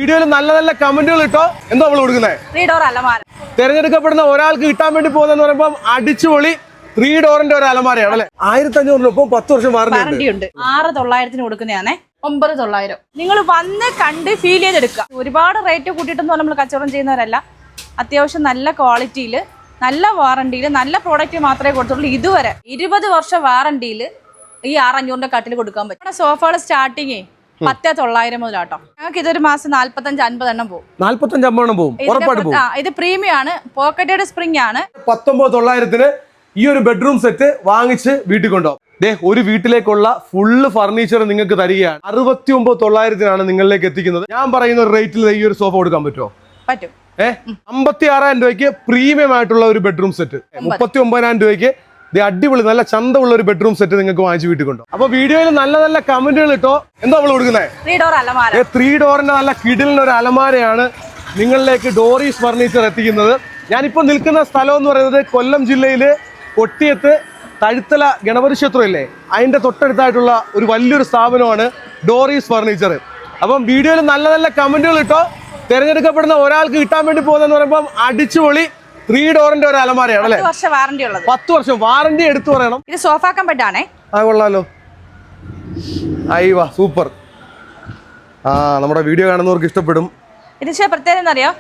വീഡിയോയിൽ നല്ല നല്ല കമന്റുകൾ ഇട്ടോ. എന്താ നമ്മൾ കൊടുക്കുന്നത്? തിരഞ്ഞെടുക്കപ്പെടുന്ന ഒരാൾക്ക് കിട്ടാൻ വേണ്ടി പോകുന്നതെന്ന് പറയുമ്പോൾ അടിച്ചുപൊളി 3 ഡോറിന്റെ ഒരു അലമാരയാണ് അല്ലെ. 1500 10 വർഷം വാറന്റി ഉണ്ട്. 6900 കൊടുക്കുന്നതാണേ. 9900. നിങ്ങൾ വന്ന് കണ്ട് ഫീൽ ചെയ്തെടുക്കുക. ഒരുപാട് റേറ്റ് കൂട്ടിയിട്ടൊന്നും നമ്മൾ കച്ചവടം ചെയ്യുന്നവരല്ല. അത്യാവശ്യം നല്ല ക്വാളിറ്റിയിൽ, നല്ല വാറണ്ടിയിൽ, നല്ല പ്രോഡക്റ്റ് മാത്രമേ കൊടുത്തുള്ളൂ. ഇതുവരെ 20 വർഷം വാറണ്ടിയിൽ ഈ 6500 കട്ടിൽ കൊടുക്കാൻ പറ്റും. സോഫകൾ സ്റ്റാർട്ടിങ് 10,900 മുതലാട്ടോ. ഞങ്ങൾക്ക് ഇതൊരു മാസം 45-50 എണ്ണം പോകും. 45-50 പോകും. ഇത് പ്രീമിയം ആണ്, പോക്കറ്റഡ് സ്പ്രിംഗ് ആണ്. 19,900 ഈ ഒരു ബെഡ്റൂം സെറ്റ് വാങ്ങിച്ച് വീട്ടിൽ കൊണ്ടുപോകും. ഒരു വീട്ടിലേക്കുള്ള ഫുള്ള് ഫർണിച്ചർ നിങ്ങൾക്ക് തരികയാണ്. 69,900 നിങ്ങളിലേക്ക് എത്തിക്കുന്നത്. ഞാൻ പറയുന്ന ഒരു റേറ്റിൽ ഈ ഒരു സോഫ കൊടുക്കാൻ പറ്റുമോ? പറ്റും. 56,000 രൂപയ്ക്ക് പ്രീമിയം ആയിട്ടുള്ള ഒരു ബെഡ്റൂം സെറ്റ്, 39,000 രൂപയ്ക്ക് അടിപൊളി നല്ല ചന്തമുള്ള ഒരു ബെഡ്റൂം സെറ്റ് നിങ്ങൾക്ക് വാങ്ങിച്ച് വീട്ടിൽ കൊണ്ടു. അപ്പൊ വീഡിയോയിൽ നല്ല നല്ല കമന്റുകൾ ഇട്ടോ. എന്താ നമ്മൾ കൊടുക്കുന്നത്? 3 ഡോറിന്റെ നല്ല കിടിലിന് ഒരു അലമാരയാണ് നിങ്ങളിലേക്ക് ഡോറീസ് ഫർണിച്ചർ എത്തിക്കുന്നത്. ഞാനിപ്പോ നിൽക്കുന്ന സ്ഥലം എന്ന് പറയുന്നത് കൊല്ലം ജില്ലയില് കൊട്ടിയത്ത് തഴുത്തല ഗണപതി ക്ഷേത്രം ഇല്ലേ, അതിന്റെ തൊട്ടടുത്തായിട്ടുള്ള ഒരു വലിയൊരു സ്ഥാപനമാണ് ഡോറീസ് ഫർണിച്ചർ. അപ്പം വീഡിയോയിൽ നല്ല നല്ല കമന്റുകൾ ഇട്ടോ. തിരഞ്ഞെടുക്കപ്പെടുന്ന ഒരാൾക്ക് കിട്ടാൻ വേണ്ടി പോകുന്നതെന്ന് പറയുമ്പോൾ അടിച്ചുപൊളി 3 ഡോറിന്റെ ഒരു അലമാരയാണ് അല്ലെ. 10 വർഷം വാറന്റി എടുത്തു പറയണം. ഇത് സോഫ കമ്പറ്റാണേ. കൊള്ളാലോ. അയ്യവാ സൂപ്പർ. നമ്മുടെ വീഡിയോ കാണുന്നവർക്ക് ഇഷ്ടപ്പെടും. ഇതിന്റെ പ്രത്യേകത അറിയോ?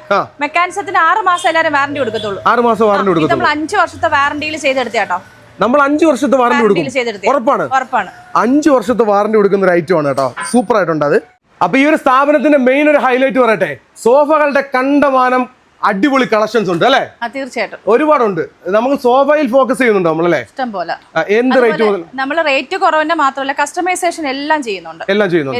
മെക്കാനിസത്തിന് 6 മാസം എല്ലാവരും വാറന്റി കൊടുക്കത്തുള്ളൂ. 6 മാസം വാറന്റി കൊടുക്കും. നമ്മൾ 5 വർഷത്തെ വാറന്റിയിൽ ചെയ്തെടുത്തേട്ടോ. നമ്മൾ 5 വർഷത്തെ വാറന്റി കൊടുക്കും. ഉറപ്പാണ്. 5 വർഷത്തെ വാറന്റി കൊടുക്കുന്ന ഒരു ഐറ്റം ആണ് കേട്ടോ. സൂപ്പർ ആയിട്ടുണ്ട് അത്. അപ്പൊ ഈ ഒരു സ്ഥാപനത്തിന്റെ മെയിൻ ഒരു ഹൈലൈറ്റ് പറയട്ടെ, സോഫകളുടെ കണ്ടമാനം അടിപൊളി കളക്ഷൻസ് ഉണ്ട് അല്ലെ. തീർച്ചയായിട്ടും ഒരുപാടുണ്ട്. നമുക്ക് സോഫയിൽ ഫോക്കസ് ചെയ്യുന്നുണ്ടോ നമ്മളല്ലേ? ഇഷ്ടം പോലെ. എന്ത് റേറ്റ് മുതൽ? നമ്മൾ റേറ്റ് കുറവിന്റെ മാത്രമല്ല കസ്റ്റമൈസേഷൻ എല്ലാം ചെയ്യുന്നുണ്ട്.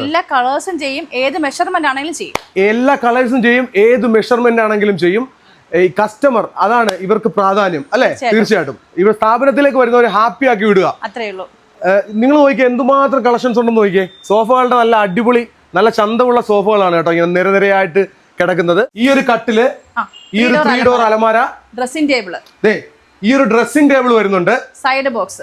എല്ലാ കളേഴ്സും ചെയ്യും, ഏത് മെഷർമെന്റ് ആണെങ്കിലും ചെയ്യും. എല്ലാ കളേഴ്സും ചെയ്യും, ഏത് മെഷർമെന്റ് ആണെങ്കിലും ചെയ്യും. ഈ കസ്റ്റമർ, അതാണ് ഇവർക്ക് പ്രാധാന്യം അല്ലെ. തീർച്ചയായിട്ടും ഇവർ സ്ഥാപനത്തിലേക്ക് വരുന്നവരെ ഹാപ്പി ആക്കി വിടുക, അത്രേ ഉള്ളൂ. നിങ്ങൾ നോക്കിയേ എന്തുമാത്രം കളക്ഷൻസ് ഉണ്ടെന്ന് നോക്കിയേ. സോഫകളുടെ നല്ല അടിപൊളി നല്ല ചന്തമുള്ള സോഫകളാണ് കേട്ടോ ഇങ്ങനെ നിരനിരയായിട്ട് കിടക്കുന്നത്. ഈ ഒരു കട്ടില്, ഈ ഒരു 3 ഡോർ അലമാര, ഡ്രസ്സിംഗ് ടേബിൾ, ഈ ഒരു ഡ്രസ്സിംഗ് ടേബിൾ വരുന്നുണ്ട്, സൈഡ് ബോക്സ്,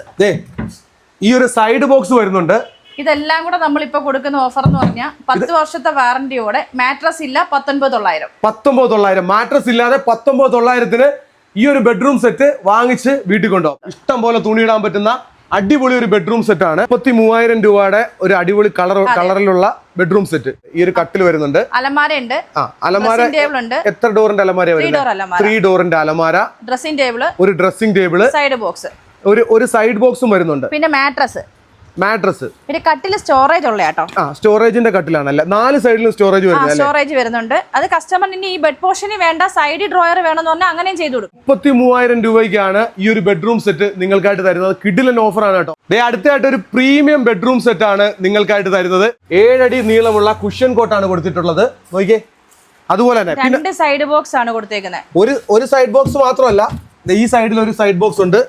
ഈ ഒരു സൈഡ് ബോക്സ് വരുന്നുണ്ട്. ഇതെല്ലാം കൂടെ നമ്മളിപ്പോ കൊടുക്കുന്ന ഓഫർ എന്ന് പറഞ്ഞാൽ 10 വർഷത്തെ വാറന്റിയോടെ മാട്രസ് ഇല്ല 19,900 മാട്രസ് ഇല്ലാതെ 19,900 ഈ ഒരു ബെഡ്റൂം സെറ്റ് വാങ്ങിച്ച് വീട്ടിൽ കൊണ്ടുപോകും. ഇഷ്ടം പോലെ തുണിയിടാൻ പറ്റുന്ന അടിപൊളി ഒരു ബെഡ്റൂം സെറ്റ് ആണ്. 33,000 രൂപയുടെ ഒരു അടിപൊളി കളറിലുള്ള ബെഡ്റൂം സെറ്റ്. ഈ ഒരു കട്ടിൽ വരുന്നുണ്ട്, അലമാര. എത്ര ഡോറിന്റെ അലമാര? 3 ഡോറിന്റെ അലമാര, ഡ്രസ്സിംഗ് ടേബിൾ, ഒരു ഡ്രസ്സിംഗ് ടേബിൾ, സൈഡ് ബോക്സ്, ഒരു സൈഡ് ബോക്സും വരുന്നുണ്ട്. പിന്നെ മാട്രസ്. പിന്നെ കട്ടില് സ്റ്റോറേജ് ഉള്ള കേട്ടോ. സ്റ്റോറേജിന്റെ കട്ടിലാണല്ലേ. 4 സൈഡിലും സ്റ്റോറേജ് വരുന്നുണ്ട്. അത് കസ്റ്റമറിന് ഈ ബെഡ് പോർഷന് വേണ്ട സൈഡ് ഡ്രോയർ വേണമെന്ന് പറഞ്ഞാൽ അങ്ങനെയും ചെയ്തു കൊടുക്കും. 33,000 രൂപയ്ക്കാണ് ഈ ഒരു ബെഡ്റൂം സെറ്റ് നിങ്ങൾക്കായിട്ട് തരുന്നത്. കിഡിലൻ ഓഫർ ആണ് കേട്ടോ. അടുത്തായിട്ട് ഒരു പ്രീമിയം ബെഡ്റൂം സെറ്റ് ആണ് നിങ്ങൾക്കായിട്ട് തരുന്നത്. 7 അടി നീളമുള്ള കുഷ്യൻ കോട്ടാണ് കൊടുത്തിട്ടുള്ളത്. നോക്കിയേ. അതുപോലെ തന്നെ 2 സൈഡ് ബോക്സ് ആണ് കൊടുത്തേക്കുന്നത്. ഒരു സൈഡ് ബോക്സ് മാത്രമല്ല, ഈ സൈഡിൽ ഒരു സൈഡ് ബോക്സ് ഉണ്ട്,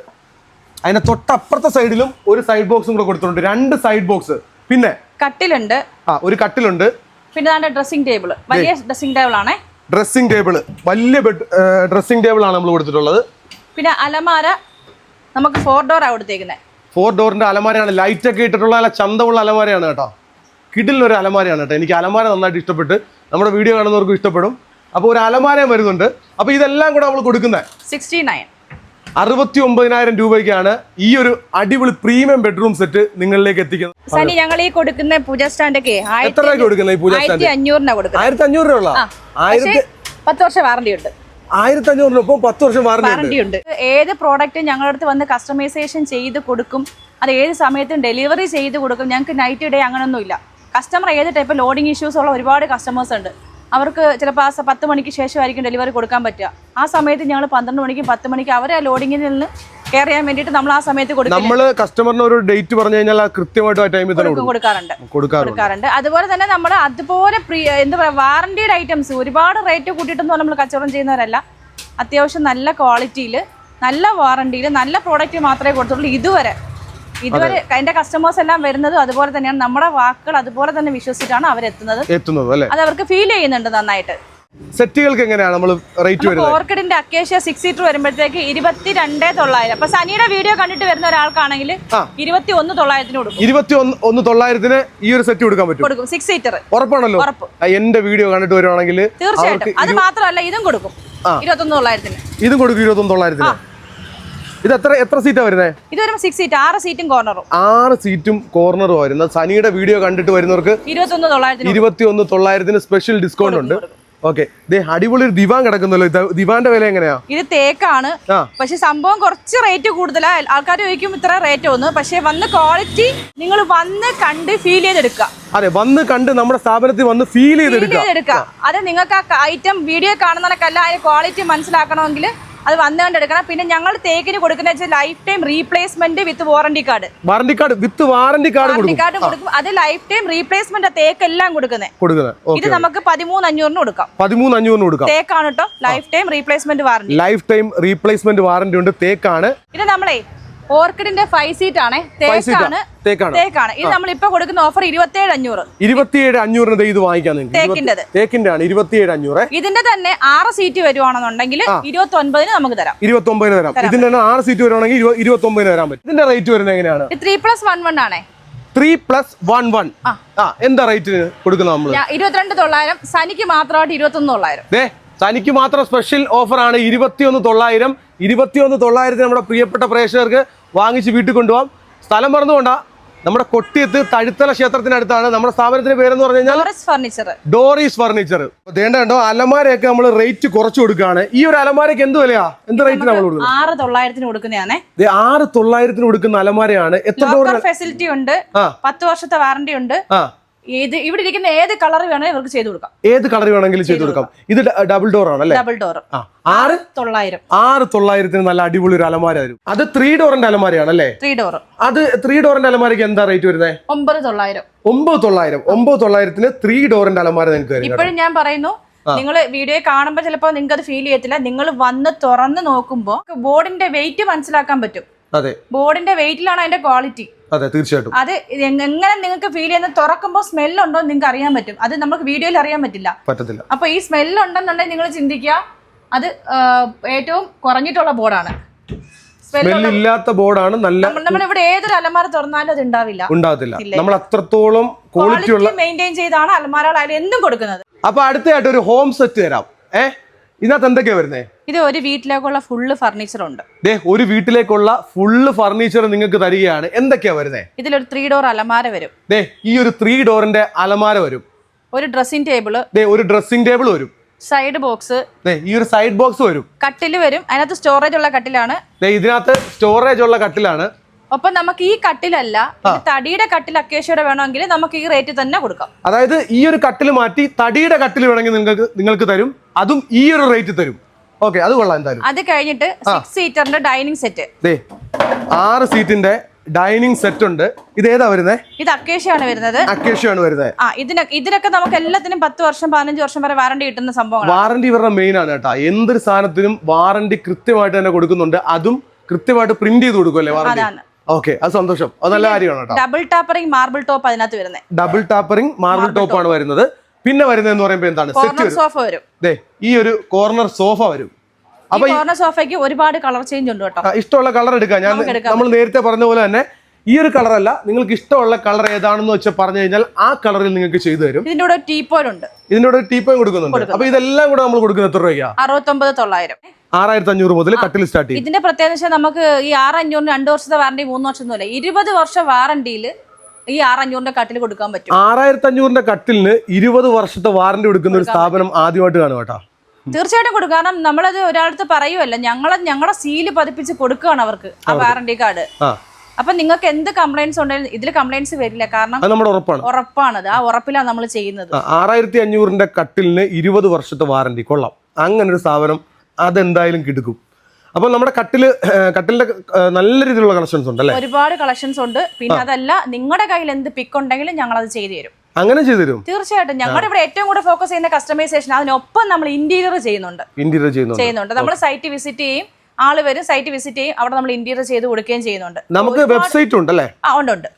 അതിന്റെ തൊട്ടപ്പുറത്തെ സൈഡിലും ഒരു സൈഡ് ബോക്സും കൂടെ കൊടുത്തിട്ടുണ്ട്. 2 സൈഡ് ബോക്സ്. പിന്നെ കട്ടിലുണ്ട്, ഒരു കട്ടിലുണ്ട്. പിന്നെ ഡ്രസ്സിംഗ് ടേബിൾ, വലിയ ഡ്രസ്സിംഗ് ടേബിൾ ആണ്. ഡ്രസ്സിംഗ് ടേബിൾ, വലിയ ഡ്രസ്സിംഗ് ടേബിൾ ആണ് നമ്മൾ കൊടുത്തിട്ടുള്ളത്. പിന്നെ അലമാര നമുക്ക് 4 ഡോർ ആണ് കൊടുത്തേക്കുന്നത്. 4 ഡോറിന്റെ അലമാരയാണ്. ലൈറ്റ് ഒക്കെ ഇട്ടിട്ടുള്ള നല്ല ചന്തമുള്ള അലമാരയാണ് കേട്ടോ. കിടിലൊരു അലമാരയാണ് കേട്ടോ. എനിക്ക് അലമാര നന്നായിട്ട് ഇഷ്ടപ്പെട്ട്, നമ്മുടെ വീഡിയോ കാണുന്നവർക്കും ഇഷ്ടപ്പെടും. അപ്പോൾ ഒരു അലമാരയും വരുന്നുണ്ട്. അപ്പോൾ ഇതെല്ലാം കൂടെ നമ്മൾ കൊടുക്കുന്നത് 69,000 രൂപയ്ക്കാണ് ഈ ഒരു അടിപൊളി പ്രീമിയം ബെഡ്റൂം സെറ്റ് നിങ്ങളിലേക്ക് എത്തിക്കുന്നത്. സനി, ഞങ്ങൾ ഈ കൊടുക്കുന്ന പൂജ സ്റ്റാൻഡ് ഒക്കെ 1,500 രൂപ. 10 വർഷം വാറന്റി ഉണ്ട്. 1,500 10 വർഷം വാറന്റി ഉണ്ട്. ഏത് പ്രോഡക്റ്റും ഞങ്ങളുടെ അടുത്ത് വന്ന് കസ്റ്റമൈസേഷൻ ചെയ്ത് കൊടുക്കും. അത് ഏത് സമയത്തും ഡെലിവറി ചെയ്ത് കൊടുക്കും. ഞങ്ങൾക്ക് നൈറ്റ് ഡേ അങ്ങനെയൊന്നും ഇല്ല. കസ്റ്റമർ ഏത് ടൈപ്പ് ലോഡിംഗ് ഇഷ്യൂസ് ഉള്ള ഒരുപാട് കസ്റ്റമേഴ്സ് ഉണ്ട്. അവർക്ക് ചിലപ്പോൾ 10 മണിക്ക് ശേഷമായിരിക്കും ഡെലിവറി കൊടുക്കാൻ പറ്റുക. ആ സമയത്ത് ഞങ്ങൾ 12 മണിക്കും 10 മണിക്കും അവരെ ആ ലോഡിങ്ങിൽ നിന്ന് കെയർ ചെയ്യാൻ വേണ്ടിയിട്ട് നമ്മൾ ആ സമയത്ത് നമ്മൾ കസ്റ്റമറിന് ഒരു ഡേറ്റ് പറഞ്ഞു കഴിഞ്ഞാൽ കൃത്യമായിട്ട് ആ ടൈമിൽ തന്നെ കൊടുക്കാറുണ്ട്. അതുപോലെ തന്നെ നമ്മൾ അതുപോലെ എന്താ പറയുക, വാറന്റിയുടെ ഐറ്റംസ് ഒരുപാട് റേറ്റ് കൂട്ടിയിട്ടൊന്നും നമ്മൾ കച്ചവടം ചെയ്യുന്നവരല്ല. അത്യാവശ്യം നല്ല ക്വാളിറ്റിയിൽ, നല്ല വാറന്റിയിൽ, നല്ല പ്രോഡക്റ്റ് മാത്രമേ കൊടുത്തുള്ളൂ. ഇതുവരെ അതിന്റെ കസ്റ്റമേഴ്സ് എല്ലാം വരുന്നത് അതുപോലെ തന്നെയാണ്. നമ്മുടെ വാക്കുകൾ അതുപോലെ തന്നെ വിശ്വസിച്ചിട്ടാണ് അവരെത്തുന്നത്. അത് അവർക്ക് ഫീൽ ചെയ്യുന്നുണ്ട് നന്നായിട്ട്. സെറ്റുകൾക്ക് എങ്ങനെയാണ് നമ്മൾ റേറ്റ് വരുന്നത്? ഓർക്കിഡിന്റെ അക്കേഷ്യ 6 സീറ്റർ വരുമ്പോഴത്തേക്ക് 22,900. അപ്പൊ സനിയുടെ വീഡിയോ കണ്ടിട്ട് വരുന്ന ഒരാൾക്കാണെങ്കിൽ 21,900 കൊടുക്കും. 21,900 ഈ ഒരു സെറ്റ് കൊടുക്കാൻ പറ്റും. കൊടുക്കും 6 സീറ്റർ. ഉറപ്പാണല്ലോ? എന്റെ വീഡിയോ കണ്ടിട്ട് വരുവാണെങ്കിൽ തീർച്ചയായിട്ടും. അത് മാത്രമല്ല ഇതും കൊടുക്കും 21,900. ഇതും കൊടുക്കും 21,900. ഇത് എത്ര സീറ്റാ വരുന്നത്? ഇത് വരുമ്പോൾ 6 സീറ്റ്, 6 സീറ്റും കോർണറും. 6 സീറ്റും കോർണറും വരുന്നത്. സനിയുടെ വീഡിയോ കണ്ടിട്ട് വരുന്നവർക്ക് 21,900 സ്പെഷ്യൽ ഡിസ്കൗണ്ട് ഉണ്ട്. ഓക്കെ, അടിപൊളി ഒരു ദിവാൻ കിടക്കുന്നല്ലോ. ദിവാന്റെ വില എങ്ങനെയാ? ഇത് തേക്കാണ്, പക്ഷെ സംഭവം കുറച്ച് റേറ്റ് കൂടുതലാണ്. ആൾക്കാർ ചോദിക്കും ഇത്ര റേറ്റ് ഒന്ന്, പക്ഷെ വന്ന് ക്വാളിറ്റി നിങ്ങൾ വന്ന് കണ്ട് ഫീൽ ചെയ്തെടുക്കുക. അതെ, വന്ന് കണ്ട് നമ്മുടെ സ്ഥാപനത്തിൽ വന്ന് ഫീൽ ചെയ്തെടുക്കുക. അത് നിങ്ങൾക്ക് ആ ഐറ്റം വീഡിയോ കാണുന്നവർക്കല്ല അതിന്റെ ക്വാളിറ്റി മനസ്സിലാക്കണമെങ്കിൽ അത് വന്നു കണ്ടെടുക്കണം. പിന്നെ ഞങ്ങൾ തേക്കിന് കൊടുക്കുന്ന ലൈഫ് ടൈം റീപ്ലേസ്മെന്റ് വിത്ത് വാറണ്ടി കാർഡ്. വാറണ്ടി കാർഡ് കൊടുക്കും. അത് ലൈഫ് ടൈം റീപ്ലേസ്മെന്റ് തേക്ക് എല്ലാം കൊടുക്കുന്നത്. ഇത് നമുക്ക് 13,500 കൊടുക്കാം. 13,500 കൊടുക്കാം. തേക്കാണ് കേട്ടോ. Life time replacement warranty. Life time replacement warranty ഉണ്ട്. തേക്കാണ്. ഇത് നമ്മളെ ഓർക്കിഡിന്റെ 5 സീറ്റ് ആണ്. തേക്കാണ്. ഇത് നമ്മൾ ഇപ്പൊ കൊടുക്കുന്ന ഓഫർ 27,500. 27,500 ഇത് വാങ്ങിക്കാൻ തേക്കിന്റെ ആണ് 27,500. ഇതിന്റെ തന്നെ 6 സീറ്റ് വരുവാണെന്നുണ്ടെങ്കിൽ 29,000 നമുക്ക് തരാം. 29,000 തരാം. ഇതിന്റെ 6 സീറ്റ് വരുവാണെങ്കിൽ 29,000 തരാൻ പറ്റും. ഇതിന്റെ റേറ്റ് വരുന്നത് എങ്ങനെയാണ്? 3+1 ആണ്. 3+1. എന്താ റേറ്റ് കൊടുക്കുന്നത് നമ്മള്? 22,900. സനിക്ക് മാത്രമായിട്ട് 21,900. സനിക്ക് മാത്രം സ്പെഷ്യൽ ഓഫർ ആണ് 21,900. 21,900 നമ്മുടെ പ്രിയപ്പെട്ട പ്രേക്ഷകർക്ക് വാങ്ങിച്ച് വീട്ടിൽ കൊണ്ടുപോകാം. സ്ഥലം മറന്നുകൊണ്ടാ, നമ്മുടെ കൊട്ടിയത്ത് തഴുത്തല ക്ഷേത്രത്തിനടുത്താണ്. നമ്മുടെ സ്ഥാപനത്തിന്റെ പേരെന്ന് പറഞ്ഞു കഴിഞ്ഞാൽ ഡോറീസ് ഫർണിച്ചർ. കണ്ടോ, അലമാരയൊക്കെ നമ്മൾ റേറ്റ് കുറച്ച് കൊടുക്കുകയാണ്. ഈ ഒരു അലമാരയ്ക്ക് എന്ത് വിലയാ? എന്ത് റേറ്റ് നമ്മൾ കൊടുക്കുന്നത്? 6,900 കൊടുക്കുന്നതാണ്. 6,900 കൊടുക്കുന്ന അലമാരയാണ്. എത്ര ഡോർ ഫെസിലിറ്റി ഉണ്ട്, 10 വർഷത്തെ വാറണ്ടി ഉണ്ട്. ഇത് ഇവിടെ ഇരിക്കുന്ന ഏത് കളർ വേണമെങ്കിലും ഇവർക്ക് ചെയ്തു കൊടുക്കാം. ഏത് കളർ വേണമെങ്കിലും ചെയ്തു കൊടുക്കാം. ഇത് ഡബിൾ ഡോർ ആണല്ലേ? Double door. 6,900 നല്ല അടിപൊളി ഒരു അലമാര വരും. അത് 3 ഡോറിന്റെ അലമാരയാണല്ലേ? 3 ഡോർ. അത് 3 ഡോറിന്റെ അലമാരയ്ക്ക് എന്താ റേറ്റ് വരുന്നത്? 9,900. 9,900 3 ഡോറിന്റെ അലമാര നിങ്ങൾക്ക് വരും. ഇപ്പോഴും ഞാൻ പറയുന്നു, നിങ്ങൾ വീഡിയോ കാണുമ്പോൾ ചിലപ്പോൾ നിങ്ങൾക്ക് അത് ഫീൽ ചെയ്യത്തില്ല. നിങ്ങൾ വന്ന് തുറന്ന് നോക്കുമ്പോൾ ബോർഡിന്റെ വെയിറ്റ് മനസ്സിലാക്കാൻ പറ്റും. അതെ, ബോർഡിന്റെ വെയിറ്റിലാണ് അതിന്റെ ക്വാളിറ്റി. അതെ, തീർച്ചയായിട്ടും. അത് എങ്ങനെ നിങ്ങൾക്ക് ഫീൽ ചെയ്യുന്ന തുറക്കുമ്പോൾ സ്മെൽ ഉണ്ടോ നിങ്ങൾക്ക് അറിയാൻ പറ്റും. അത് നമുക്ക് വീഡിയോയിൽ അറിയാൻ പറ്റില്ല. അപ്പൊ ഈ സ്മെൽ ഉണ്ടെന്നുണ്ടെങ്കിൽ നിങ്ങൾ ചിന്തിക്കുക അത് ഏറ്റവും കുറഞ്ഞിട്ടുള്ള ബോർഡാണ്. ഇല്ലാത്ത ബോർഡാണ്. നമ്മളിവിടെ ഏതൊരു അലമാര തുറന്നാലും അത് ഉണ്ടാവില്ല. നമ്മൾ അത്രത്തോളം ക്വാളിറ്റി മെയിൻറ്റെയിൻ ചെയ്താണ് അലമാരകളായാലും എന്തും കൊടുക്കുന്നത്. അപ്പൊ അടുത്തായിട്ട് ഒരു ഹോം സെറ്റ് തരാം. ഇതിനകത്ത് എന്തൊക്കെയാ വരുന്നത്? ഇത് ഒരു വീട്ടിലേക്കുള്ള ഫുള്ള് ഫർണിച്ചർ ഉണ്ട്. ഒരു വീട്ടിലേക്കുള്ള ഫുള്ള് ഫർണിച്ചർ നിങ്ങൾക്ക് തരികയാണ്. എന്തൊക്കെയാ വരുന്നത്? ഇതിലൊരു 3 ഡോർ അലമാര വരും. ഈ ഒരു 3 ഡോറിന്റെ അലമാര വരും. ഒരു ഡ്രസ്സിംഗ് ടേബിള്. ഒരു ഡ്രസ്സിംഗ് ടേബിൾ വരും. Side box. ഈ ഒരു സൈഡ് ബോക്സ് വരും. കട്ടില് വരും. അതിനകത്ത് സ്റ്റോറേജ് ഉള്ള കട്ടിലാണ്. ഇതിനകത്ത് സ്റ്റോറേജ് ഉള്ള കട്ടിലാണ്. ഒപ്പം നമുക്ക് ഈ കട്ടിലല്ല, തടിയുടെ കട്ടിൽ അക്കേഷ്യയുടെ വേണമെങ്കിൽ നമുക്ക് ഈ റേറ്റ് തന്നെ കൊടുക്കാം. അതായത് ഈ ഒരു കട്ടിൽ മാറ്റി തടിയുടെ കട്ടിൽ വേണമെങ്കിൽ നിങ്ങൾക്ക് തരും. അതും ഈ ഒരു റേറ്റ് തരും. ഓക്കെ, അത് കൊള്ളാം. എന്തായാലും അത് കഴിഞ്ഞിട്ട് 6 സീറ്ററിന്റെ ഡൈനിങ് സെറ്റ്. 6 സീറ്റിന്റെ ഡൈനിങ് സെറ്റ് ഉണ്ട്. ഇത് ഏതാ വരുന്നത്? ഇത് അക്കേഷ്യയാണ് വരുന്നത്. ഇതിനൊക്കെ നമുക്ക് എല്ലാത്തിനും 10 വർഷം 15 വർഷം വരെ വാറണ്ടി കിട്ടുന്ന സംഭവം. വാറണ്ടി ഇവരുടെ മെയിൻ ആണ് കേട്ടോ. എന്തൊരു സാധനത്തിനും വാറണ്ടി കൃത്യമായിട്ട് തന്നെ കൊടുക്കുന്നുണ്ട്. അതും കൃത്യമായിട്ട് പ്രിന്റ് ചെയ്ത് കൊടുക്കുമല്ലേ വാറണ്ടി? ഓക്കെ, അത് സന്തോഷം. അത് നല്ല കാര്യമാണ്. ഡബിൾ ടാപ്പറിംഗ് മാർബിൾ ടോപ്പ് അതിനകത്ത് വരുന്നത്. ഡബിൾ ടാപ്പറിംഗ് മാർബിൾ ടോപ്പ് ആണ് വരുന്നത്. പിന്നെ വരുന്നതെന്ന് പറയുമ്പോൾ എന്താണ്? സോഫ വരും. ഈ ഒരു കോർണർ സോഫ വരും. അപ്പൊ കോർണർ സോഫയ്ക്ക് ഒരുപാട് കളർ ചേഞ്ച് ഉണ്ട് കേട്ടോ. ഇഷ്ടമുള്ള കളർ എടുക്കാം. നമ്മൾ നേരത്തെ പറഞ്ഞ പോലെ തന്നെ ഈ ഒരു കളർ അല്ല, നിങ്ങൾക്ക് ഇഷ്ടമുള്ള കളർ ഏതാണെന്ന് വെച്ചാൽ പറഞ്ഞു കഴിഞ്ഞാൽ ആ കളറിൽ നിങ്ങൾക്ക് ചെയ്തു തരും. ഇതിന്റെ കൂടെ ടീപ്പോയിന്റ് ഉണ്ട്. ഇതിന്റെ കൂടെ ടീപ്പോയിന്റ് കൊടുക്കുന്നുണ്ട്. അപ്പൊ ഇതെല്ലാം കൂടെ നമ്മൾ കൊടുക്കുന്നത് എത്ര രൂപയ്ക്കാ? 69,900. 6,500 മുതൽ കട്ടിൽ സ്റ്റാർട്ട് ചെയ്യും. ഇതിന്റെ പ്രത്യേകത നമുക്ക് ഈ 6,500 2 വർഷത്തെ വാറണ്ടി 3 വർഷം ഒന്നുമില്ല, 20 വർഷ വാറണ്ടിയിൽ ഈ 6,500 കട്ടിൽ കൊടുക്കാൻ പറ്റും. 6,500 കട്ടിലിന് 20 വർഷത്തെ വാറണ്ടി കൊടുക്കുന്ന ഒരു സ്ഥാപനം ആദ്യമായിട്ട് കാണും കേട്ടോ. തീർച്ചയായിട്ടും കൊടുക്കും. കാരണം നമ്മളത് ഒരാളടുത്ത് പറയുമല്ല, ഞങ്ങളുടെ സീല് പതിപ്പിച്ച് കൊടുക്കുകയാണ് അവർക്ക് ആ വാറണ്ടി കാർഡ്. അപ്പൊ നിങ്ങൾക്ക് എന്ത് കംപ്ലൈന്റ്സ് ഉണ്ടെങ്കിലും ഇതിൽ കംപ്ലൈന്റ്സ് വരില്ല. കാരണം നമ്മുടെ ഉറപ്പാണത്. ആ ഉറപ്പിലാണ് നമ്മൾ ചെയ്യുന്നത്. 6,500 കട്ടിലിന് 20 വർഷത്തെ വാറണ്ടി. കൊള്ളാം. അങ്ങനെ ഒരു സ്ഥാപനം അതെന്തായാലും കിടക്കും. അപ്പൊ നമ്മുടെ കട്ടിലിന്റെ നല്ല രീതിയിലുള്ള കളക്ഷൻസ് ഉണ്ട് അല്ലേ? ഒരുപാട് കളക്ഷൻസ് ഉണ്ട്. പിന്നെ അതല്ല, നിങ്ങളുടെ കയ്യിൽ എന്ത് പിക്ക് ഉണ്ടെങ്കിലും ഞങ്ങൾ അത് ചെയ്തു തരും. അങ്ങനെ ചെയ്തു തരും. തീർച്ചയായിട്ടും. ഞങ്ങളുടെ ഇവിടെ ഏറ്റവും കൂടുതൽ ഫോക്കസ് ചെയ്യുന്ന കസ്റ്റമൈസേഷൻ. അതിനൊപ്പം നമ്മൾ ഇന്റീരിയർ ചെയ്യുന്നുണ്ട്. നമ്മൾ സൈറ്റ് വിസിറ്റ് ചെയ്യും, ആള് വരും, സൈറ്റ് വിസിറ്റ് ചെയ്യും, അവിടെ നമ്മൾ ഇന്റീരിയർ ചെയ്ത് കൊടുക്കുകയും ചെയ്യുന്നുണ്ട്. നമുക്ക് വെബ്സൈറ്റ് ഉണ്ടല്ലേ? ഉണ്ട്.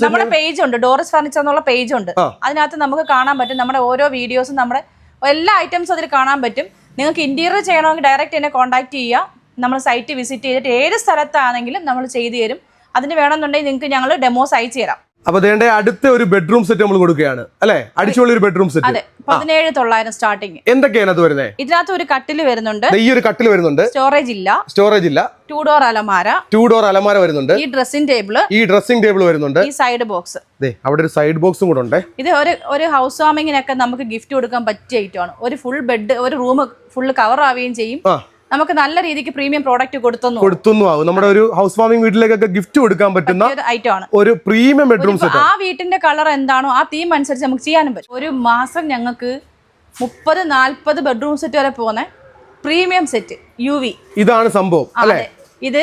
നമ്മുടെ പേജ് ഉണ്ട്, ഡോറിസ് ഫർണിച്ചർ എന്നുള്ള പേജ് ഉണ്ട്. അതിനകത്ത് നമുക്ക് കാണാൻ പറ്റും നമ്മുടെ ഓരോ വീഡിയോസും നമ്മുടെ എല്ലാ ഐറ്റംസും അതിൽ കാണാൻ പറ്റും. നിങ്ങൾക്ക് ഇന്റീരിയർ ചെയ്യണമെങ്കിൽ ഡയറക്റ്റ് എന്നെ കോൺടാക്ട് ചെയ്യുക. നമ്മൾ സൈറ്റ് വിസിറ്റ് ചെയ്തിട്ട് ഏത് സ്ഥലത്താണെങ്കിലും നമ്മൾ ചെയ്തു തരും. അതിന് വേണമെന്നുണ്ടെങ്കിൽ നിങ്ങൾക്ക് ഞങ്ങൾ ഡെമോസ് അയച്ചു തരാം. അപ്പൊ അതേണ്ട അടുത്ത ഒരു ബെഡ്റൂം സെറ്റ് നമ്മൾ കൊടുക്കുകയാണ് അല്ലേ? അടിച്ചുള്ള ഒരു ബെഡ്റൂം സെറ്റ്. അതെ, 17,900 സ്റ്റാർട്ടിങ്. എന്തൊക്കെയാണ് അത് വരുന്നത്? ഇതിനകത്ത് ഒരു കട്ടില് വരുന്നുണ്ട്. ഈ ഒരു കട്ടിൽ വരുന്നുണ്ട്. സ്റ്റോറേജ് ഇല്ല. 2 ഡോർ അലമാര വരുന്നുണ്ട്. ഈ ഡ്രസ്സിംഗ് ടേബിൾ വരുന്നുണ്ട്. ഈ സൈഡ് ബോക്സ്. അവിടെ ഒരു സൈഡ് ബോക്സും കൂടെ ഉണ്ട്. ഇത് ഒരു ഹൗസ് വാമിങ്ങിനൊക്കെ നമുക്ക് ഗിഫ്റ്റ് കൊടുക്കാൻ പറ്റിയ ഐറ്റമാണ്. ഒരു ഫുൾ ബെഡ്, ഒരു റൂം ഫുൾ കവർ ആവുകയും ചെയ്യും. നമുക്ക് നല്ല രീതിക്ക് പ്രീമിയം പ്രോഡക്റ്റ് കൊടുത്തുന്നു ആവും. നമ്മുടെ ഒരു ഹൗസ് വാമിംഗ് വീട്ടിലേക്കൊക്കെ ഗിഫ്റ്റ് കൊടുക്കാൻ പറ്റുന്ന ഐറ്റമാണ് ഒരു പ്രീമിയം ബെഡ്റൂം സെറ്റ്. ആ വീട്ടിന്റെ കളർ എന്താണോ ആ തീം അനുസരിച്ച് നമുക്ക് ചെയ്യാനും പറ്റും. ഒരു മാസം ഞങ്ങൾക്ക് 30-40 ബെഡ്റൂം സെറ്റ് വരെ പോകുന്ന പ്രീമിയം സെറ്റ് UV. ഇതാണ് സംഭവം അല്ലേ? ഇത്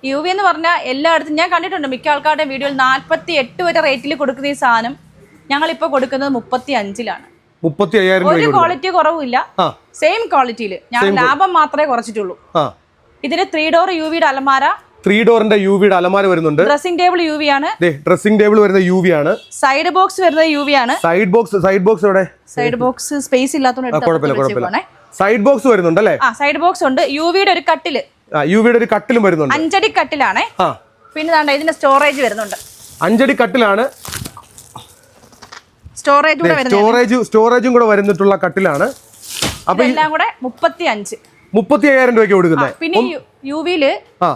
UV എന്ന് പറഞ്ഞാൽ എല്ലായിടത്തും ഞാൻ കണ്ടിട്ടുണ്ട്. മിക്ക ആൾക്കാരുടെ വീഡിയോയിൽ 48 വരെ റേറ്റിൽ കൊടുക്കുന്ന ഈ സാധനം ഞങ്ങളിപ്പോ കൊടുക്കുന്നത് 35-ലാണ്. 35,000 ഒരു ക്വാളിറ്റി കുറവില്ല. സെയിം ക്വാളിറ്റിയിൽ ഞാൻ ലാഭം മാത്രമേ കുറച്ചിട്ടുള്ളൂ. ഇതിന് 3 ഡോർ UV അലമാര, 3 ഡോറിന്റെ UV അലമാര വരുന്നുണ്ട്. ഡ്രസ്സിംഗ് ടേബിൾ UV ആണ്. ഡ്രസ്സിംഗ് ടേബിൾ വരുന്നത് UV ആണ്. സൈഡ് ബോക്സ് വരുന്നത് UV ആണ്. സൈഡ് ബോക്സ് എവിടെ? സൈഡ് ബോക്സ് സ്പേസ് ഇല്ലാത്തതുകൊണ്ട് സൈഡ് ബോക്സ് വരുന്നുണ്ട് അല്ലേ? സൈഡ് ബോക്സ് ഉണ്ട്. UV-യുടെ ഒരു കട്ടില്, UV-യുടെ ഒരു കട്ടിലും വരുന്നുണ്ട്. 5 അടി കട്ടിലാണ്. പിന്നെ ഇതിന്റെ സ്റ്റോറേജ് വരുന്നുണ്ട്. 5 അടി കട്ടിലാണ്. സ്റ്റോറേജും കൂടെ വരുന്നിട്ടുള്ള കട്ടിലാണ്. അപ്പൊ എല്ലാം കൂടെ 35,000 രൂപയ്ക്ക് കൊടുക്കുന്നത്. പിന്നെ UV-ല്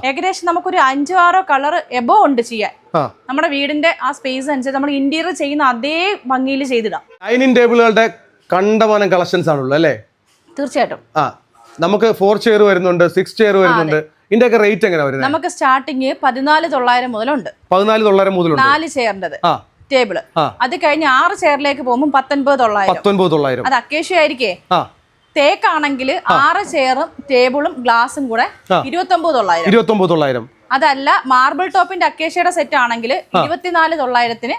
ഏകദേശം നമുക്കൊരു 5-6 കളർ എബോ ഉണ്ട് ചെയ്യാൻ. നമ്മുടെ വീടിന്റെ ആ സ്പേസ് അനുസരിച്ച് നമ്മൾ ഇന്റീരിയർ ചെയ്യുന്ന അതേ ഭംഗിയിൽ ചെയ്തിടാം. ഡൈനിങ് ടേബിളുകളുടെ കണ്ടമാനം കളക്ഷൻസ് ആണുള്ളത് അല്ലേ? തീർച്ചയായിട്ടും. നമുക്ക് 4 ചെയർ വരുന്നുണ്ട്, 6 ചെയർ വരുന്നുണ്ട്. ഇതിന്റെ ഒക്കെ റേറ്റ് എങ്ങനെയാ വരുന്നത്? നമുക്ക് സ്റ്റാർട്ടിങ് 14,900 മുതലുണ്ട്. 14,900 മുതലുണ്ട് 4 ചെയറിന്റെ ടേബിള്. അത് കഴിഞ്ഞ് 6 ചെയറിലേക്ക് പോകുമ്പോൾ 19,900. അത് അക്കേഷ്യ ആയിരിക്കേ. തേക്കാണെങ്കിൽ 6 ചെയറും ടേബിളും ഗ്ലാസും കൂടെ 29,900. അതല്ല മാർബിൾ ടോപ്പിന്റെ അക്കേഷ്യയുടെ സെറ്റ് ആണെങ്കിൽ 24,900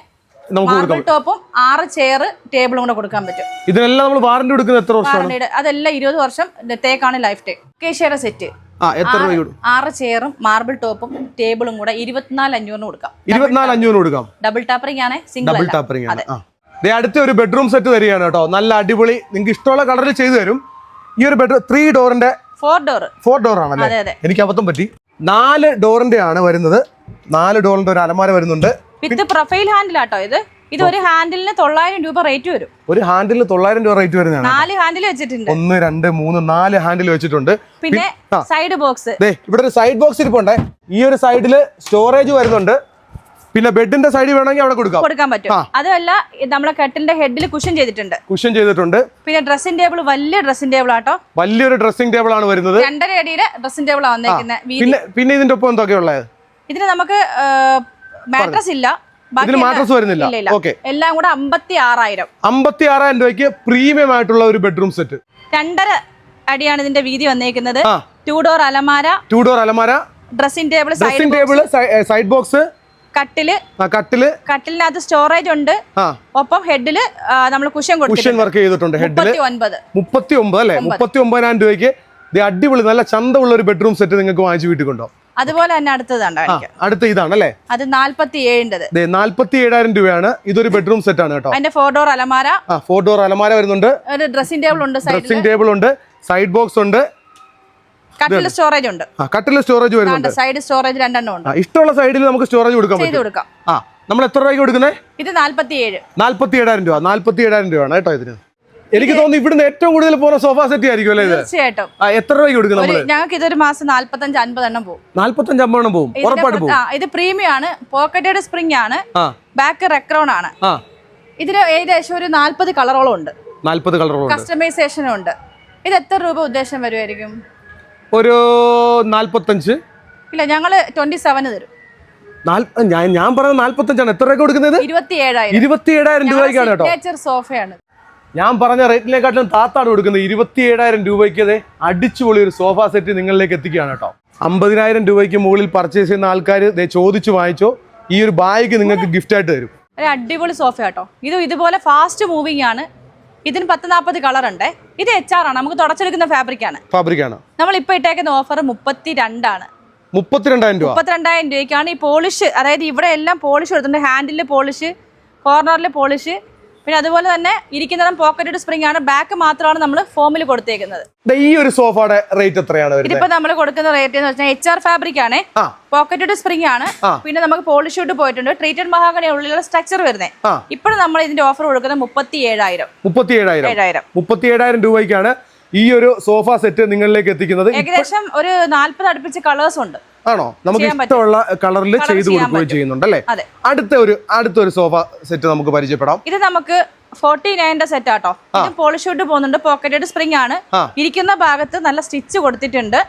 മാർബിൾ ടോപ്പും 6 ചെയർ ടേബിളും കൂടെ കൊടുക്കാൻ പറ്റും. ഇതിനെല്ലാം നമ്മൾ വാറന്റി കൊടുക്കുന്നത് എത്ര വർഷം? അതെല്ലാം 20 വർഷം. തേക്കാണ് ലൈഫ് ടൈം. അക്കേഷ്യയുടെ സെറ്റ് 6 ചെയറും മാർബിൾ ടോപ്പും ടേബിളും കൂടെ 24,500 കൊടുക്കാം. 24,500 കൊടുക്കാം. ഡബിൾ ടാപ്പറിംഗ് ആണ്, സിംഗിൾ ടാപ്പറിംഗ് ആണ്. അടുത്ത ഒരു ബെഡ്റൂം സെറ്റ് തരികയാണ് കേട്ടോ. നല്ല അടിപൊളി, നിങ്ങൾക്ക് ഇഷ്ടമുള്ള കളറിൽ ചെയ്തു തരും. ഈ ഒരു ബെഡ്റൂം 3 ഡോറിന്റെ 4 ഡോർ ആണല്ലേ? എനിക്ക് അബദ്ധം പറ്റി. 4 ഡോറിന്റെ ആണ് വരുന്നത്. 4 ഡോറിന്റെ ഒരു അലമാര വരുന്നുണ്ട്. വിത്ത് പ്രൊഫൈൽ ഹാൻഡിലാട്ടോ ഇത്. ഇത് ഒരു ഹാൻഡിലിന് 900 രൂപ റേറ്റ് വരും. ഒരു ഹാൻഡിലിന് 900 രൂപ റേറ്റ് വരുന്നതാണ്. 4 ഹാൻഡിൽ വെച്ചിട്ടുണ്ട്. 1 2 3 4 ഹാൻഡിൽ വെച്ചിട്ടുണ്ട്. പിന്നെ സൈഡ് ബോക്സ്. ഇവിടെ ഒരു സൈഡ് ബോക്സ് ഇരിപ്പുണ്ടേ. ഈ ഒരു സൈഡില് സ്റ്റോറേജ് വരുന്നുണ്ട്. പിന്നെ ബെഡിന്റെ സൈഡിൽ വേണമെങ്കിൽ അവിടെ കൊടുക്കാൻ പറ്റും. അതല്ല, നമ്മളെ കട്ടിലിന്റെ ഹെഡിൽ കുഷൻ ചെയ്തിട്ടുണ്ട്. പിന്നെ ഡ്രസ്സിംഗ് ടേബിൾ വലിയ ഡ്രസ്സിംഗ് ടേബിൾ ആട്ടോ. വലിയൊരു ഡ്രസ്സിംഗ് ടേബിൾ ആണ് വരുന്നത്. 2.5 അടിയുടെ ഡ്രസ്സിംഗ് ടേബിൾ ആണ് വന്നേക്കുന്നത്. പിന്നെ ഇതിന്റെ ഒപ്പം എന്തൊക്കെയുള്ളത്? ഇതിന് നമുക്ക് മാട്രസ് ഇല്ല. മാട്രസ് വരുന്നില്ല. എല്ലാം കൂടെ 56,000 രൂപയ്ക്ക് പ്രീമിയം ആയിട്ടുള്ള ഒരു ബെഡ്റൂം സെറ്റ്. 2.5 അടിയാണ് ഇതിന്റെ വീതി വന്നേക്കുന്നത്. 2 ഡോർ അലമാര, ഡ്രസ്സിംഗ് ടേബിൾ, സൈഡ് ബോക്സ്, കട്ടിലിനകത്ത് സ്റ്റോറേജ് ഉണ്ട്. ഒപ്പം ഹെഡില് നമ്മൾ കുഷൻ വർക്ക് ചെയ്തിട്ടുണ്ട്. 39 അല്ലേ? 39,000 രൂപയ്ക്ക് അടിപൊളി നല്ല ചന്തമുള്ള ഒരു ബെഡ്റൂം സെറ്റ് നിങ്ങൾക്ക് വാങ്ങിച്ചു വീട്ടിൽ കൊണ്ടോ. അതുപോലെ തന്നെ അടുത്ത ഇതാണല്ലേ? അത് 47,000. 47,000 രൂപയാണ്. ഇതൊരു ബെഡ്റൂം സെറ്റ് ആണ് കേട്ടോ. അതിന്റെ 4 ഡോർ അലമാര വരുന്നുണ്ട്. ഒരു ഡ്രസ്സിംഗ് ടേബിൾ ഉണ്ട്. സൈഡ് ബോക്സ് ഉണ്ട്. കട്ടിൽ സ്റ്റോറേജ് വരുന്നുണ്ട്. സൈഡ് സ്റ്റോറേജ് 2 ഉണ്ട്. ഇഷ്ടമുള്ള സൈഡിൽ നമുക്ക് സ്റ്റോറേജ് കൊടുക്കാം. നമ്മൾ എത്ര രൂപയ്ക്ക് കൊടുക്കുന്നത്? ഇത് 47,000 രൂപ. 47,000 രൂപയാണ് കേട്ടോ ഇതിന്. എനിക്ക് തോന്നുന്നു ഇവിടുന്ന് ഏറ്റവും കൂടുതൽ പോകുന്ന സോഫ സെറ്റ് ആയിരിക്കും അല്ലേ? തീർച്ചയായിട്ടും. എത്ര രൂപയ്ക്ക് കൊടുക്കും നമ്മള്? ഞങ്ങൾക്ക് ഇതൊരു മാസം 45-50 എണ്ണം പോകും. 45-50 എണ്ണം പോകും. ഉറപ്പായിട്ട് പോകും. ഇത് പ്രീമിയം ആണ്. പോക്കറ്റഡ് സ്പ്രിംഗ് ആണ്. ബാക്ക് റെക്രോൺ ആണ്. ഇതിന് ഏകദേശം ഒരു 40 കളറോളം ഉണ്ട്. 40 കളറോളം കസ്റ്റമൈസേഷനും ഉണ്ട്. ഇത് എത്ര രൂപ ഉദ്ദേശം വരുമായിരിക്കും? ഒരു 45. ഇല്ല, ഞങ്ങള് 27 തരും. ഞാൻ പറഞ്ഞത് 45 ആണ്. എത്ര രൂപ കൊടുക്കുന്നത്? 27,000 രൂപയ്ക്കാണ് കേട്ടോ. സോഫയാണ് ഞാൻ പറഞ്ഞ റേറ്റിനെക്കാട്ടിലും താത്താണ് കൊടുക്കുന്നത്. 27,000 രൂപയ്ക്ക് അടിച്ചുപൊളി ഒരു സോഫ സെറ്റ് നിങ്ങളിലേക്ക് എത്തിക്കുകയാണ് കേട്ടോ. 50,000 രൂപയ്ക്ക് മുകളിൽ പർച്ചേസ് ചെയ്യുന്ന ആൾക്കാർ ചോദിച്ചു വാങ്ങിച്ചോ, ഈ ഒരു ബാഗ് നിങ്ങൾക്ക് ഗിഫ്റ്റ് ആയിട്ട് തരും. ഒരു അടിപൊളി സോഫ കേട്ടോ. ഇതുപോലെ ഫാസ്റ്റ് മൂവിംഗ് ആണ്. ഇതിന് 10-40 കളർ ഉണ്ട്. ഇത് HR ആണ്. നമുക്ക് തുടച്ചെടുക്കുന്ന ഫാബ്രിക് ആണ്. നമ്മൾ ഇപ്പൊ ഇട്ടേക്കുന്ന ഓഫർ 32 ആണ്. 32,000 രൂപയ്ക്കാണ് ഈ പോളിഷ്. അതായത് ഇവിടെ എല്ലാം പോളിഷ് കൊടുത്തിട്ടുണ്ട്. ഹാൻഡിൽ പോളിഷ്, കോർണറിൽ പോളിഷ്, പിന്നെ അതുപോലെ തന്നെ ഇരിക്കുന്നിടം പോക്കറ്റഡ് സ്പ്രിംഗ് ആണ്, ബാക്ക് മാത്രമാണ് നമ്മൾ ഫോമിൽ കൊടുത്തേക്കുന്നത്. ഈ ഒരു സോഫയുടെ റേറ്റ് എത്രയാണ്? ഇതിപ്പോ നമ്മൾ കൊടുക്കുന്ന റേറ്റ് എന്ന് വെച്ചാൽ HR ഫാബ്രിക് ആണ്, പോക്കറ്റഡ് സ്പ്രിംഗ് ആണ്, പിന്നെ നമുക്ക് പോളിഷ് വുഡ് പോയിട്ടുണ്ട്, ട്രീറ്റഡ് മഹാഗണി ഉള്ളിലുള്ള സ്ട്രക്ചർ വരുന്നത്. ഇപ്പോൾ നമ്മൾ ഇതിന്റെ ഓഫർ കൊടുക്കുന്നത് 37,000 രൂപയ്ക്കാണ് ഈ ഒരു സോഫ സെറ്റ് നിങ്ങളിലേക്ക് എത്തിക്കുന്നത്. ഏകദേശം ഒരു 40 അടുപ്പിച്ച് കളേഴ്സ് ഉണ്ട്. ആണോ? നമുക്ക് ഇഷ്ടമുള്ള കളറിൽ ചെയ്തു കൊടുക്കുകയും ചെയ്യുന്നുണ്ട് അല്ലേ? അടുത്തൊരു സോഫ സെറ്റ് നമുക്ക് പരിചയപ്പെടാം. ഇത് നമുക്ക് 49 സെറ്റ് ആട്ടോ. ഇത് പോളിഷ് വുഡ് പോകുന്നുണ്ട്, പോക്കറ്റഡ് സ്പ്രിംഗ് ആണ്. ഇരിക്കുന്ന ഭാഗത്ത് നല്ല സ്റ്റിച്ച് കൊടുത്തിട്ടുണ്ട്.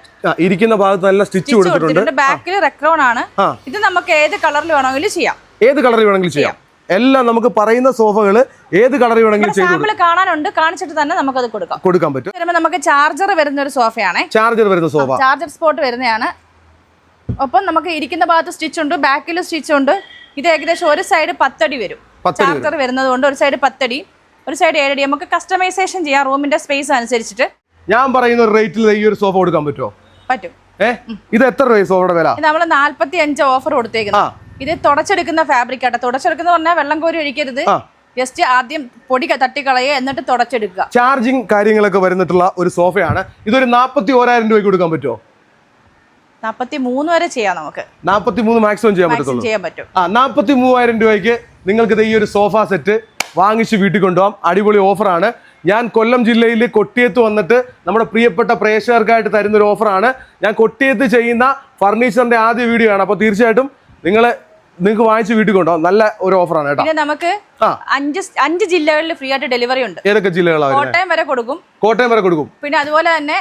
ബാക്കിൽ റെക്രോൺ ആണ്. ഇത് നമുക്ക് ഏത് കളറിൽ വേണമെങ്കിലും ചെയ്യാം. എല്ലാം നമുക്ക് പറയുന്ന സോഫകൾ ഏത് കളറിൽ വേണമെങ്കിലും സാമ്പിൾ കാണാനുണ്ട്, കാണിച്ചിട്ട് തന്നെ നമുക്ക് അത് കൊടുക്കാൻ പറ്റും. നമുക്ക് ചാർജർ വരുന്ന ഒരു സോഫയാണ്. ചാർജർ സ്പോട്ട് വരുന്നതാണ്. ഒപ്പം നമുക്ക് ഇരിക്കുന്ന ഭാഗത്ത് സ്റ്റിച്ച് ഉണ്ട്, ബാക്കിൽ സ്റ്റിച്ച് ഉണ്ട്. ഇത് ഏകദേശം ഒരു സൈഡ് 10 അടി വരും. ചാർജർ വരുന്നത് കൊണ്ട് ഒരു സൈഡ് 10 അടി, ഒരു സൈഡ് 7 അടി. നമുക്ക് കസ്റ്റമൈസേഷൻ ചെയ്യാം റൂമിന്റെ സ്പേസ് അനുസരിച്ചിട്ട്. ഞാൻ പറയുന്ന റേറ്റിൽ ഈ ഒരു സോഫ കൊടുക്കാൻ പറ്റുമോ? പറ്റും. ഇത് എത്ര രൂപ സോഫയുടെ വില? നമ്മൾ 45 ഓഫർ കൊടുത്തേക്കുന്നത്. ഇത് തുടച്ചെടുക്കുന്ന ഫാബ്രിക് ആട്ടെ. തുടച്ചെടുക്കുന്ന പറഞ്ഞാൽ വെള്ളം കോരി ഒഴിക്കരുത്, ജസ്റ്റ് ആദ്യം പൊടി തട്ടിക്കളയുക, എന്നിട്ട് തുടച്ചെടുക്കുക. ചാർജിങ് കാര്യങ്ങളൊക്കെ വരുന്നിട്ടുള്ള ഒരു സോഫയാണ്. ഇതൊരു 41,000 രൂപയ്ക്ക് കൊടുക്കാൻ പറ്റുമോ? 43 വരെ ചെയ്യാം. നമുക്ക് 43 മാക്സിമം ചെയ്യാൻ പറ്റും. 43,000 രൂപയ്ക്ക് നിങ്ങൾക്ക് ഈ ഒരു സോഫ സെറ്റ് വാങ്ങിച്ച് വീട്ടിൽ കൊണ്ടുപോകാം. അടിപൊളി ഓഫറാണ്. ഞാൻ കൊല്ലം ജില്ലയിൽ കൊട്ടിയത്ത് വന്നിട്ട് നമ്മുടെ പ്രിയപ്പെട്ട പ്രേക്ഷകർക്കായിട്ട് തരുന്ന ഒരു ഓഫറാണ്. ഞാൻ കൊട്ടിയത്ത് ചെയ്യുന്ന ഫർണിച്ചറിന്റെ ആദ്യ വീഡിയോ ആണ്. അപ്പോൾ തീർച്ചയായിട്ടും നിങ്ങൾക്ക് വാങ്ങിച്ച് വീട്ടിൽ കൊണ്ടുപോകാം. നല്ല ഒരു ഓഫറാണ് കേട്ടോ. പിന്നെ നമുക്ക് 5 ജില്ലകളിൽ ഫ്രീ ആയിട്ട് ഡെലിവറി ഉണ്ട്. ഏതൊക്കെ ജില്ലകളാണ്? കോട്ടയം വരെ കൊടുക്കും. പിന്നെ അതുപോലെ തന്നെ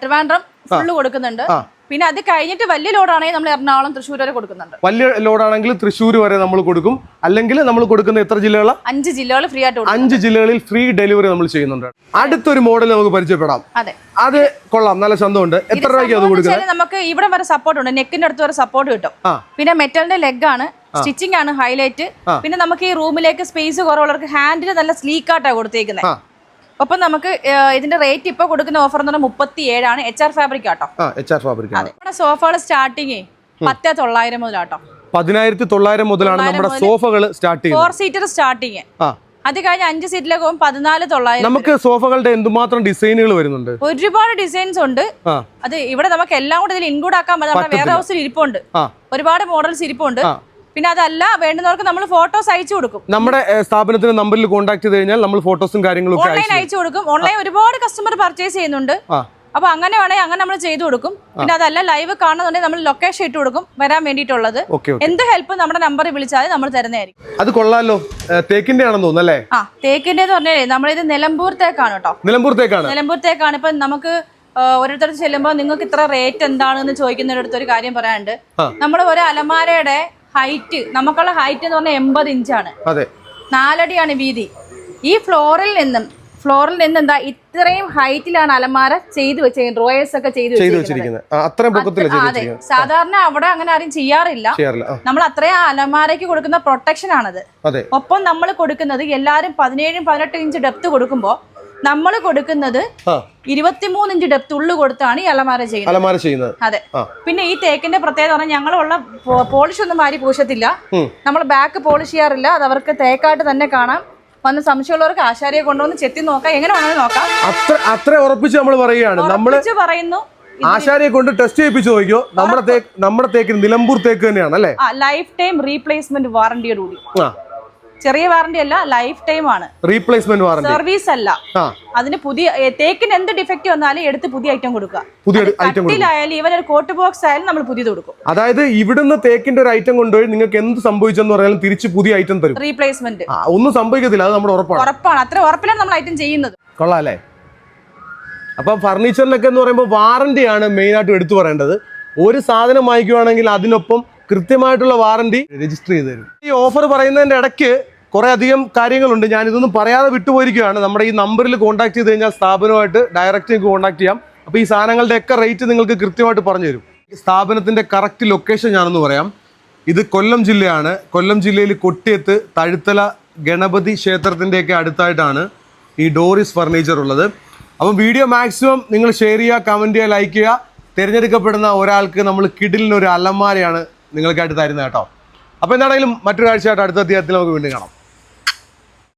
ട്രിവാൻഡ്രം ഫുള്ള് കൊടുക്കുന്നുണ്ട്. പിന്നെ അത് കഴിഞ്ഞിട്ട് വലിയ ലോഡാണെങ്കിൽ നമ്മൾ എറണാകുളം, തൃശ്ശൂർ വരെ കൊടുക്കുന്നുണ്ട്. വലിയ ലോഡാണെങ്കിൽ തൃശ്ശൂർ വരെ നമ്മൾ കൊടുക്കും. അല്ലെങ്കിൽ നമ്മൾ കൊടുക്കുന്ന എത്ര ജില്ലകളാണ്? 5 ജില്ലകൾ ഫ്രീ ആയിട്ട്. 5 ജില്ലകളിൽ ഫ്രീ ഡെലിവറി നമ്മൾ ചെയ്യുന്നുണ്ട്. അടുത്തൊരു മോഡൽ നമുക്ക് പരിചയപ്പെടാം. അത് കൊള്ളാം, നല്ല ചന്തമുണ്ട്. എത്ര രൂപയ്ക്ക് അത് കൊടുക്കുന്നത്? നമുക്ക് ഇവിടെ വരെ സപ്പോർട്ട് ഉണ്ട്, നെക്കിന്റെ അടുത്ത് വരെ സപ്പോർട്ട് കിട്ടും. പിന്നെ മെറ്റലിന്റെ ലെഗ് ആണ്, സ്റ്റിച്ചിങ് ആണ് ഹൈലൈറ്റ്. പിന്നെ നമുക്ക് ഈ റൂമിലേക്ക് സ്പേസ് കുറവുള്ളവർക്ക് ഹാൻഡിൽ നല്ല സ്ലീക്ക് ആയിട്ടാണ് കൊടുത്തേക്കുന്നത്. ഒപ്പം നമുക്ക് ഇതിന്റെ റേറ്റ് ഇപ്പൊ കൊടുക്കുന്ന ഓഫർ എന്ന് പറഞ്ഞാൽ 37 ആണ്. HR ഫാബ്രിക് ആട്ടോ. നമ്മുടെ സോഫകൾ സ്റ്റാർട്ടിങ് 10,900 മുതലാട്ടോ. 10,900 മുതലാണ് നമ്മുടെ സോഫകൾ സ്റ്റാർട്ട് ചെയ്യുന്നത്. 4 സീറ്റർ സ്റ്റാർട്ടിങ്. അത് കഴിഞ്ഞ് 5 സീറ്റിലേക്ക് പോകും 14,900. നമുക്ക് സോഫകളുടെ എന്തുമാത്രം ഡിസൈനുകൾ വരുന്നുണ്ട്, ഒരുപാട് ഡിസൈൻസ് ഉണ്ട്. അത് ഇവിടെ നമുക്ക് എല്ലാം കൂടെ ഇതിൽ ഇൻക്ലൂഡ് ആക്കാൻ പറ്റും. നമ്മുടെ വെയർ ഹൗസിൽ ഇരിപ്പുണ്ട്, ഒരുപാട് മോഡൽസ് ഇരിപ്പുണ്ട്. പിന്നെ അതല്ല വേണ്ടുന്നവർക്ക് നമ്മൾ ഫോട്ടോസ് അയച്ചു കൊടുക്കും. നമ്മുടെ സ്ഥാപനത്തിന്റെ നമ്പറിൽ കോൺടാക്ട് ചെയ്ത് കഴിഞ്ഞാൽ നമ്മൾ ഫോട്ടോസും കാര്യങ്ങളും ഓൺലൈൻ അയച്ചു കൊടുക്കും. ഓൺലൈൻ ഒരുപാട് കസ്റ്റമർ പർച്ചേസ് ചെയ്യുന്നുണ്ട്. അപ്പൊ അങ്ങനെ വേണമെങ്കിൽ അങ്ങനെ നമ്മൾ ചെയ്തു കൊടുക്കും. പിന്നെ അതല്ല ലൈവ് കാണുന്നുണ്ടെങ്കിൽ നമ്മൾ ലൊക്കേഷൻ ഇട്ട് കൊടുക്കും വരാൻ വേണ്ടിയിട്ടുള്ളത്. എന്ത് ഹെൽപ്പ് നമ്മുടെ നമ്പറിൽ വിളിച്ചാൽ നമ്മൾ തരുന്നതായിരിക്കും. അത് കൊള്ളാലോ. തേക്കിന്റെ ആണെന്ന് തോന്നുന്നല്ലേ? തേക്കിന്റെ പറഞ്ഞാൽ നമ്മളിത് നിലമ്പൂർ തേക്കാണ് കേട്ടോ. നിലമ്പൂർ തേക്കാണ്. ഇപ്പൊ നമുക്ക് ഓരോരുത്തർ ചെല്ലുമ്പോൾ നിങ്ങൾക്ക് ഇത്ര റേറ്റ് എന്താണെന്ന് ചോദിക്കുന്നവരടുത്ത് ഒരു കാര്യം പറയാനുണ്ട്. നമ്മൾ ഒരു അലമാരയുടെ ഹൈറ്റ്, നമുക്കുള്ള ഹൈറ്റ് എന്ന് പറഞ്ഞാൽ 80 ഇഞ്ചാണ്, 4 അടിയാണ് വീതി. ഈ ഫ്ലോറിൽ നിന്ന് എന്താ ഇത്രയും ഹൈറ്റിലാണ് അലമാര ചെയ്തു വെച്ചിരിക്കുന്നത്. ഡ്രോയേഴ്സ് ഒക്കെ ചെയ്തു വെച്ചിരിക്കുന്നത്. അതെ, സാധാരണ അവിടെ അങ്ങനെ ആരും ചെയ്യാറില്ല. നമ്മൾ അത്രയും അലമാരയ്ക്ക് കൊടുക്കുന്ന പ്രൊട്ടക്ഷൻ ആണത്. ഒപ്പം നമ്മൾ കൊടുക്കുന്നത് എല്ലാരും 17-18 ഇഞ്ച് ഡെപ്ത് കൊടുക്കുമ്പോ നമ്മൾ കൊടുക്കുന്നത് 23 ഇഞ്ച് ഡെപ്ത് ഉള്ളു കൊടുത്താണ് ഈ അലമാര ചെയ്യുന്നത്. അതെ. പിന്നെ ഈ തേക്കിന്റെ പ്രത്യേകത പറഞ്ഞാൽ ഞങ്ങളുള്ള പോളിഷ് ഒന്നും വാരി പൂശത്തില്ല. നമ്മൾ ബാക്ക് പോളിഷ് ചെയ്യാറില്ല. അത് അവർക്ക് തേക്കായിട്ട് തന്നെ കാണാം. വന്ന് സംശയമുള്ളവർക്ക് ആശാരിയെ കൊണ്ടുവന്ന് ചെത്തി നോക്കാം, എങ്ങനെ വേണമെങ്കിൽ നോക്കാം. അത്ര ഉറപ്പിച്ച് നമ്മൾ പറയുകയാണ്. നമ്മൾ പറയുന്നു ആശാരിയെ കൊണ്ട് ടെസ്റ്റ് ചെയ്യിപ്പിച്ച് നോക്കിയോ. നമ്മുടെ തേക്ക് നിലമ്പൂർ തേക്ക് തന്നെയാണ് അല്ലേ? ലൈഫ് ടൈം റീപ്ലേസ്മെന്റ് വാറന്റിയോടുകൂടി. ചെറിയ വാറന്റി അല്ല, ലൈഫ് ടൈം ആണ്. റീപ്ലേസ്മെന്റ് വാറന്റി, സർവീസ് അല്ല. അതിന് പുതിയ തേക്കിന് എന്ത് ഡിഫക്റ്റ് വന്നാലും എടുത്ത് പുതിയ ഐറ്റം കൊടുക്കുക. കട്ടിലായാലും ഈവൻ ഒരു കോട്ട് ബോക്സ് ആയാലും നമ്മൾ പുതിയത് കൊടുക്കും. അതായത് ഇവിടുന്ന് തേക്കിന്റെ ഒരു ഐറ്റം കൊണ്ടുപോയി നിങ്ങൾക്ക് എന്ത് സംഭവിച്ചെന്ന് പറഞ്ഞാലും തിരിച്ച് പുതിയ ഐറ്റം തരും. റീപ്ലേസ്മെന്റ് ഒന്നും സംഭവിക്കത്തില്ല, അത് നമ്മുടെ ഉറപ്പാണ്. അത്ര ഉറപ്പിലാണ് നമ്മൾ ഐറ്റം ചെയ്യുന്നത്. കൊള്ളാല്ലേ? അപ്പൊ ഫർണിച്ചറിനൊക്കെ എന്ന് പറയുമ്പോൾ വാറന്റിയാണ് മെയിൻ ആയിട്ട് എടുത്തു പറയേണ്ടത്. ഒരു സാധനം വാങ്ങിക്കുവാണെങ്കിൽ അതിനൊപ്പം കൃത്യമായിട്ടുള്ള വാറന്റി രജിസ്റ്റർ ചെയ്ത് തരും. ഈ ഓഫർ പറയുന്നതിന്റെ ഇടയ്ക്ക് കുറെ അധികം കാര്യങ്ങളുണ്ട്. ഞാൻ ഇതൊന്നും പറയാതെ വിട്ടുപോയിരിക്കുകയാണ്. നമ്മുടെ ഈ നമ്പറിൽ കോൺടാക്ട് ചെയ്ത് കഴിഞ്ഞാൽ സ്ഥാപനമായിട്ട് ഡയറക്റ്റ് നിങ്ങൾക്ക് കോൺടാക്ട് ചെയ്യാം. അപ്പോൾ ഈ സാധനങ്ങളുടെ ഒക്കെ റേറ്റ് നിങ്ങൾക്ക് കൃത്യമായിട്ട് പറഞ്ഞു തരും. സ്ഥാപനത്തിന്റെ കറക്റ്റ് ലൊക്കേഷൻ ഞാനൊന്ന് പറയാം. ഇത് കൊല്ലം ജില്ലയാണ്. കൊല്ലം ജില്ലയിൽ കൊട്ടിയത്ത് തഴുത്തല ഗണപതി ക്ഷേത്രത്തിൻ്റെയൊക്കെ അടുത്തായിട്ടാണ് ഈ ഡോറിസ് ഫർണിച്ചർ ഉള്ളത്. അപ്പം വീഡിയോ മാക്സിമം നിങ്ങൾ ഷെയർ ചെയ്യുക, കമൻറ്റ് ചെയ്യുക, ലൈക്ക് ചെയ്യുക. തിരഞ്ഞെടുക്കപ്പെടുന്ന ഒരാൾക്ക് നമ്മൾ കിഡിലിനൊരു അലമാരയാണ് നിങ്ങൾക്കായിട്ട് തരുന്നത് കേട്ടോ. അപ്പോൾ എന്താണെങ്കിലും മറ്റൊരു കാഴ്ചയായിട്ട് അടുത്ത അധ്യായത്തിൽ നമുക്ക് വീണ്ടും കാണാം.